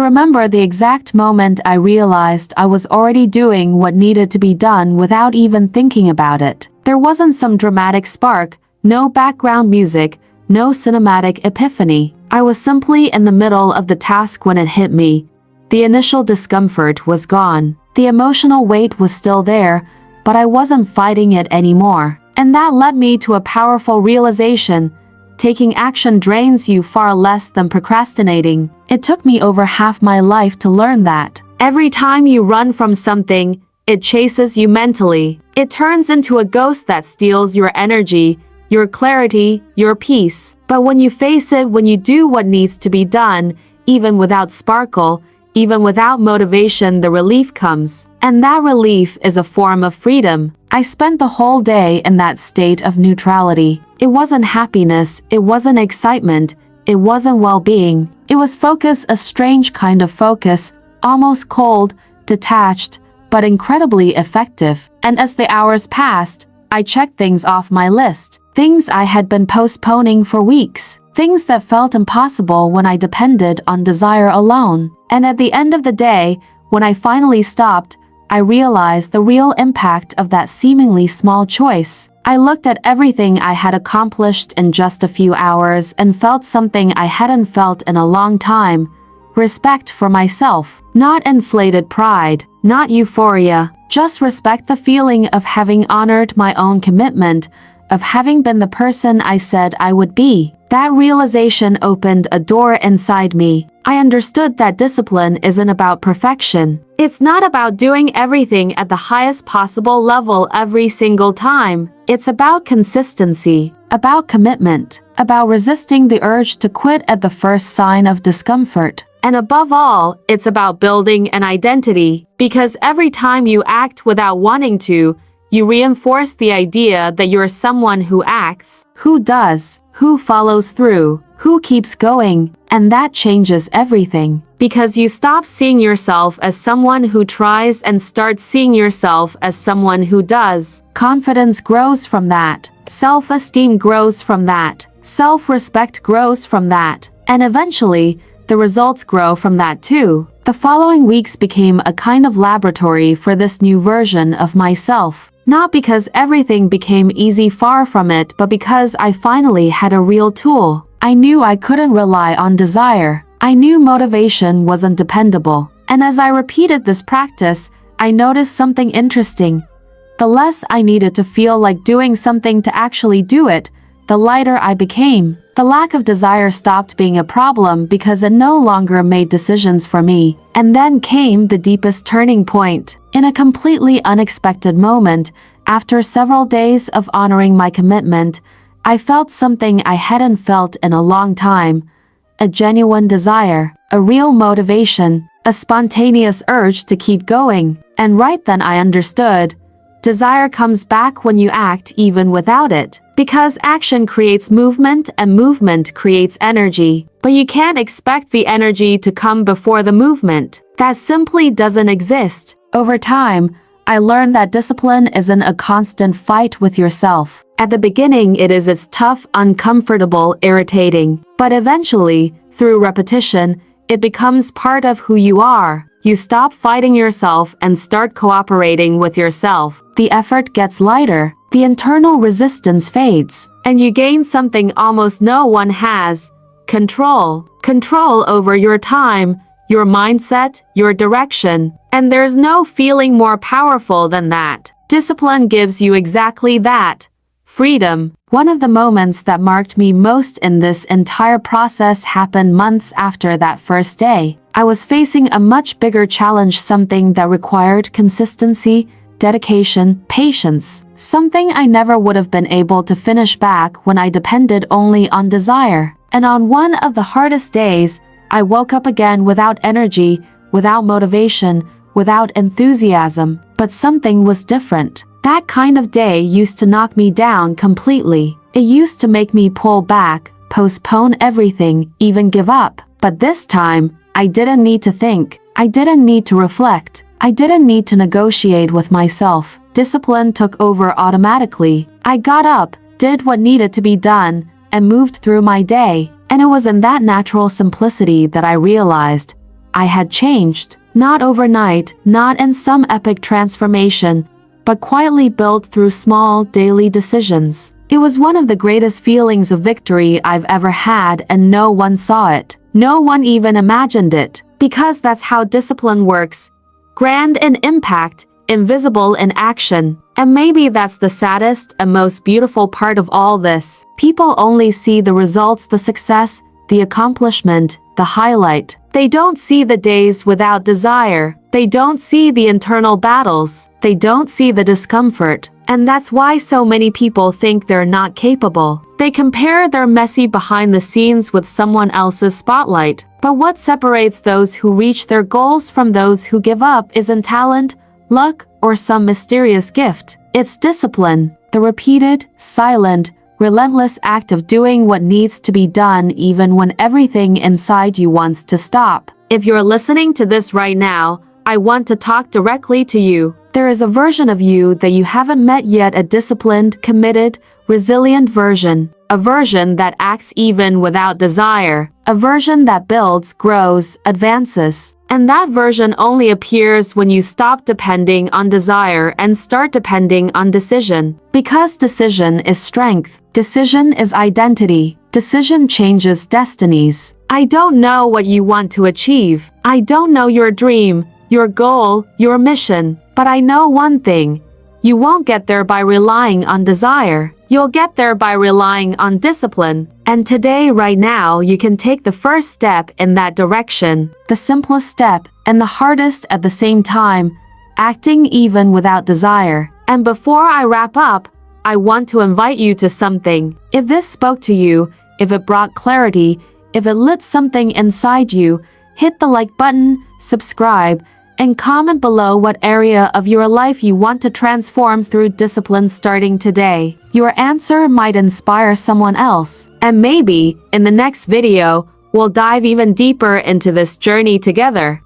remember the exact moment I realized I was already doing what needed to be done without even thinking about it. There wasn't some dramatic spark, no background music, no cinematic epiphany. I was simply in the middle of the task when it hit me. The initial discomfort was gone. The emotional weight was still there, but I wasn't fighting it anymore. And that led me to a powerful realization. Taking action drains you far less than procrastinating. It took me over half my life to learn that. Every time you run from something, it chases you mentally. It turns into a ghost that steals your energy, your clarity, your peace. But when you face it, when you do what needs to be done, even without sparkle, even without motivation, the relief comes. And that relief is a form of freedom. I spent the whole day in that state of neutrality. It wasn't happiness, it wasn't excitement, it wasn't well-being. It was focus, a strange kind of focus, almost cold, detached, but incredibly effective. And as the hours passed, I checked things off my list. Things I had been postponing for weeks. Things that felt impossible when I depended on desire alone. And at the end of the day, when I finally stopped, I realized the real impact of that seemingly small choice. I looked at everything I had accomplished in just a few hours and felt something I hadn't felt in a long time. Respect for myself. Not inflated pride, not euphoria, just respect, the feeling of having honored my own commitment, of having been the person I said I would be. That realization opened a door inside me. I understood that discipline isn't about perfection. It's not about doing everything at the highest possible level every single time. It's about consistency, about commitment, about resisting the urge to quit at the first sign of discomfort. And above all, it's about building an identity, because every time you act without wanting to, you reinforce the idea that you're someone who acts, who does, who follows through, who keeps going, and that changes everything. Because you stop seeing yourself as someone who tries and start seeing yourself as someone who does. Confidence grows from that. Self-esteem grows from that. Self-respect grows from that. And eventually, the results grow from that too. The following weeks became a kind of laboratory for this new version of myself. Not because everything became easy, far from it, but because I finally had a real tool. I knew I couldn't rely on desire. I knew motivation wasn't dependable. And as I repeated this practice, I noticed something interesting. The less I needed to feel like doing something to actually do it, the lighter I became. The lack of desire stopped being a problem because it no longer made decisions for me. And then came the deepest turning point. In a completely unexpected moment, after several days of honoring my commitment, I felt something I hadn't felt in a long time. A genuine desire, a real motivation, a spontaneous urge to keep going. And right then I understood. Desire comes back when you act even without it. Because action creates movement and movement creates energy. But you can't expect the energy to come before the movement. That simply doesn't exist. Over time, I learned that discipline isn't a constant fight with yourself. At the beginning, it's tough, uncomfortable, irritating. But eventually, through repetition, it becomes part of who you are. You stop fighting yourself and start cooperating with yourself. The effort gets lighter. The internal resistance fades. And you gain something almost no one has. Control. Control over your time, your mindset, your direction. And there's no feeling more powerful than that. Discipline gives you exactly that. Freedom. One of the moments that marked me most in this entire process happened months after that first day. I was facing a much bigger challenge, something that required consistency, dedication, patience. Something I never would have been able to finish back when I depended only on desire. And on one of the hardest days, I woke up again without energy, without motivation, without enthusiasm. But something was different. That kind of day used to knock me down completely. It used to make me pull back, postpone everything, even give up. But this time, I didn't need to think. I didn't need to reflect. I didn't need to negotiate with myself. Discipline took over automatically. I got up, did what needed to be done, and moved through my day. And it was in that natural simplicity that I realized I had changed. Not overnight, not in some epic transformation, but quietly built through small, daily decisions. It was one of the greatest feelings of victory I've ever had, and no one saw it. No one even imagined it. Because that's how discipline works. Grand in impact, invisible in action. And maybe that's the saddest and most beautiful part of all this. People only see the results, the success, the accomplishment, the highlight. They don't see the days without desire. They don't see the internal battles. They don't see the discomfort. And that's why so many people think they're not capable. They compare their messy behind the scenes with someone else's spotlight. But what separates those who reach their goals from those who give up isn't talent, luck, or some mysterious gift. It's discipline, the repeated, silent, relentless act of doing what needs to be done even when everything inside you wants to stop. If you're listening to this right now, I want to talk directly to you. There is a version of you that you haven't met yet, a disciplined, committed, resilient version. A version that acts even without desire. A version that builds, grows, advances. And that version only appears when you stop depending on desire and start depending on decision. Because decision is strength. Decision is identity. Decision changes destinies. I don't know what you want to achieve. I don't know your dream, your goal, your mission. But I know one thing. You won't get there by relying on desire. You'll get there by relying on discipline. And today, right now, you can take the first step in that direction. The simplest step, and the hardest at the same time, acting even without desire. And before I wrap up, I want to invite you to something. If this spoke to you, if it brought clarity, if it lit something inside you, hit the like button, subscribe, and comment below what area of your life you want to transform through discipline starting today. Your answer might inspire someone else. And maybe, in the next video, we'll dive even deeper into this journey together.